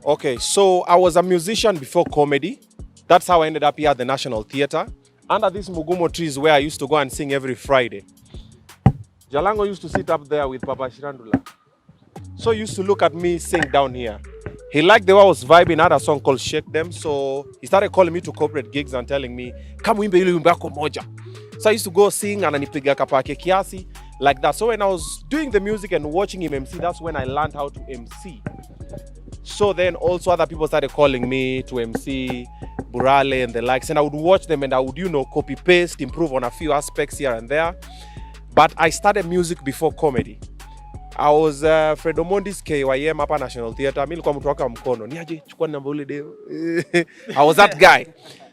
Okay, so I was a musician before comedy. That's how I ended up here at the National Theatre. Under these Mugumo trees where I used to go and sing every Friday. Jalango used to sit up there with Papa Shirandula. So he used to look at me sing down here. He liked the way I was vibing. I had a song called Shake Them. So he started calling me to corporate gigs and telling me, come wimbe ile wimbo yako moja. So I used to go sing and anipiga kapake kiasi like that. So when I was doing the music and watching him MC, that's when I learned how to MC. So then also other people started calling me to MC, Burale and the likes. And I would watch them and I would, copy paste, improve on a few aspects here and there. But I started music before comedy. I was Fredo Mondi's KYM hapa National Theatre. Mimi nilikuwa mtu waka mkono. Niaje chukua namba ule deo. I was that guy.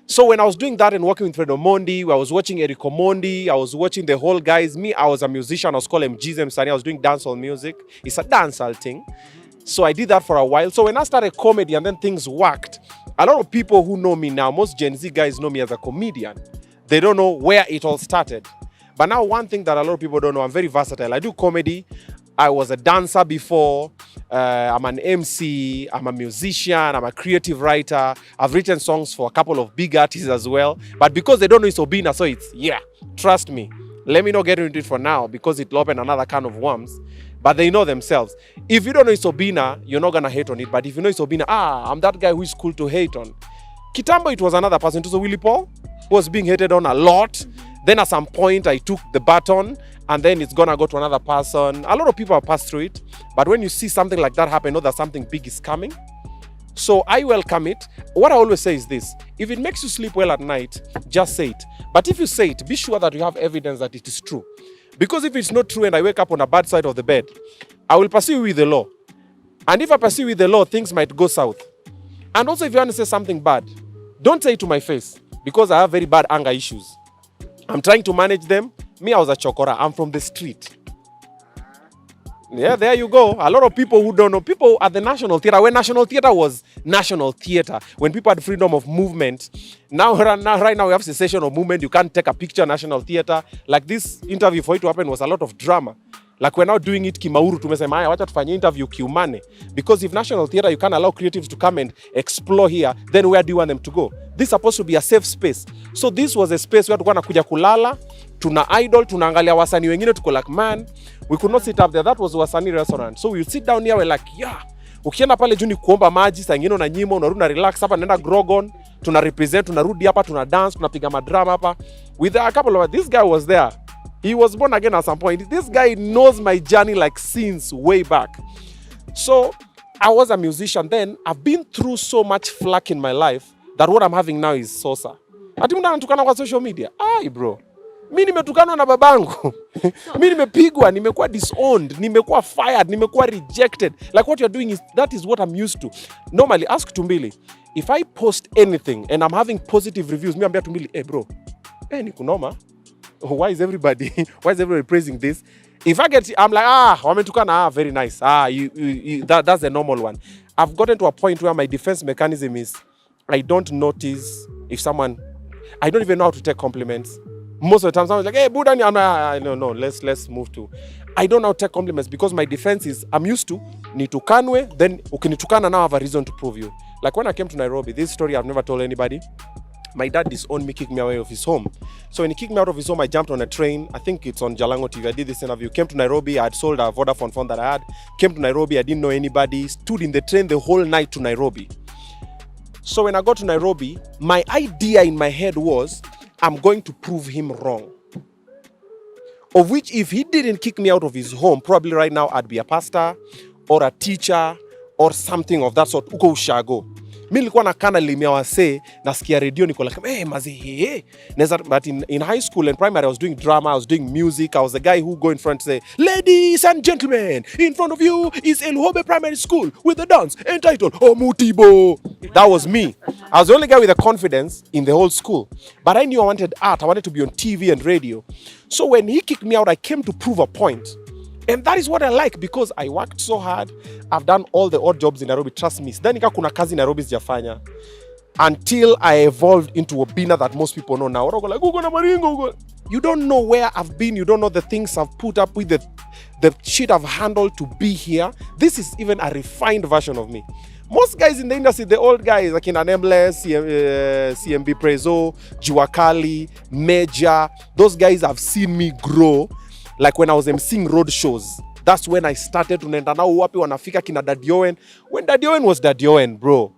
So when I was doing that and working with Fredo Mondi, I was watching Erico Mondi, I was watching the whole guys. Me, I was a musician. I was called MGZM Sani. I was doing dancehall music. It's a dancehall thing. So I did that for a while. So when I started comedy and then things worked, a lot of people who know me now, most Gen Z guys know me as a comedian. They don't know where it all started. But now one thing that a lot of people don't know, I'm very versatile. I do comedy. I was a dancer before. I'm an MC. I'm a musician. I'm a creative writer. I've written songs for a couple of big artists as well. But because they don't know it's Obinna, so it's, trust me. Let me not get into it for now because it'll open another can of worms. But they know themselves. If you don't know it's Obinna, you're not going to hate on it. But if you know it's Obinna, I'm that guy who is cool to hate on. Kitambo, it was another person. So Willie Paul was being hated on a lot. Then at some point, I took the baton and then it's going to go to another person. A lot of people have passed through it. But when you see something like that happen, know that something big is coming. So I welcome it. What I always say is this. If it makes you sleep well at night, just say it. But if you say it, be sure that you have evidence that it is true. Because if it's not true and I wake up on a bad side of the bed, I will pursue with the law. And if I pursue with the law, things might go south. And also if you want to say something bad, don't say it to my face because I have very bad anger issues. I'm trying to manage them. Me, I was a chokora. I'm from the street. Yeah, there you go. A lot of people who don't know. People at the National Theatre, when National Theatre was National Theatre, when people had freedom of movement, right now we have cessation of movement. You can't take a picture at National Theatre. Like this interview, for it to happen was a lot of drama. Like we're now doing it kimauru, tumesema haya wacha tufanye interview kiumane. Because if National Theatre, you can't allow creatives to come and explore here, then where do you want them to go? This is supposed to be a safe space. So this was a space where tulikuwa nakuja kulala, tuna idol, tunaangalia wasanii wengine, tuko like, man, we could not sit up there. That was wasanii restaurant. So we would sit down here, we're like, ukienda pale juu ni kuomba maji, saa ingine unanyima, unarudi na relax hapa, nenda Grogon, tuna represent, tunarudi hapa, tuna dance, tunapiga madrama hapa. With a couple of, this guy was there. He was born again at some point. This guy knows my journey like since way back. So I was a musician then. I've been through so much flack in my life that what I'm having now is sosa. Ati mtu anatukana kwa social media. Bro. Mimi nimetukanwa na babangu. Mimi nimepigwa, nimekuwa disowned, nimekuwa fired, nimekuwa rejected. Like what you're doing is, that is what I'm used to. Normally, ask Tumbili, if I post anything and I'm having positive reviews, me ambia Tumbili, bro, ni kunoma. Why is everybody praising this? If I get, I'm like, wametukana, very nice. That's the normal one. I've gotten to a point where my defense mechanism is, I don't notice if someone, I don't even know how to take compliments. Most of the time, someone's like, hey, Buddha, no, let's move to. I don't know how to take compliments because my defense is, I'm used to, nitukanwe, then ukinitukana now I have a reason to prove you. Like when I came to Nairobi, this story I've never told anybody. My dad disowned me, kicked me away of his home. So when he kicked me out of his home, I jumped on a train. I think it's on Jalango TV. I did this interview. Came to Nairobi. I had sold a Vodafone phone that I had. Came to Nairobi. I didn't know anybody. Stood in the train the whole night to Nairobi. So when I got to Nairobi, my idea in my head was, I'm going to prove him wrong. Of which, if he didn't kick me out of his home, probably right now I'd be a pastor or a teacher or something of that sort. Uko ushago. Mimi nilikuwa nakana limia wase, nasikia radio niko like, mazi. But in high school and primary, I was doing drama, I was doing music. I was the guy who go in front and say, ladies and gentlemen, in front of you is El Hobe Primary School with a dance entitled Omutibo. That was me. I was the only guy with the confidence in the whole school. But I knew I wanted art. I wanted to be on TV and radio. So when he kicked me out, I came to prove a point. And that is what I like because I worked so hard. I've done all the odd jobs in Nairobi. Trust me. Then nika kuna kazi Nairobi sijafanya until I evolved into Obinna that most people know now. Like, ugo na maringo. You don't know where I've been. You don't know the things I've put up with, the shit I've handled to be here. This is even a refined version of me. Most guys in the industry, the old guys, like in Nameless, CMB Prezo, Juakali, Major, those guys have seen me grow. Like when I was emceeing road shows, that's when I started to nenda nao wapi wanafika kina Daddy Owen. When Daddy Owen was Daddy Owen, bro.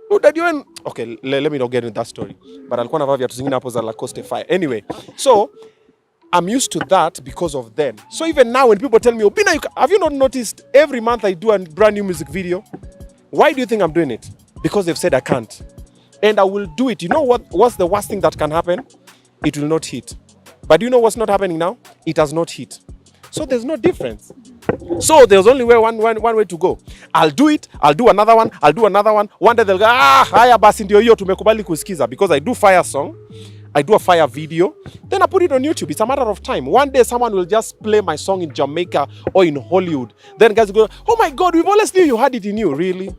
No, Daddy Owen, okay, let me not get into that story. But alikuwa navaa viatu zingine hapo za Lacoste Fire. Anyway, so I'm used to that because of them. So even now when people tell me, Obinna, have you not noticed every month I do a brand new music video? Why do you think I'm doing it? Because they've said I can't. And I will do it. You know what's the worst thing that can happen? It will not hit. But do you know what's not happening now? It has not hit. So there's no difference. So there's only one way to go. I'll do it, I'll do another one, I'll do another one. One day they'll go, haya basi ndio hiyo tumekubali kusikiza, because I do fire song, I do a fire video, then I put it on YouTube. It's a matter of time. One day someone will just play my song in Jamaica or in Hollywood. Then guys go, oh my God, we've always knew you had it in you. Really?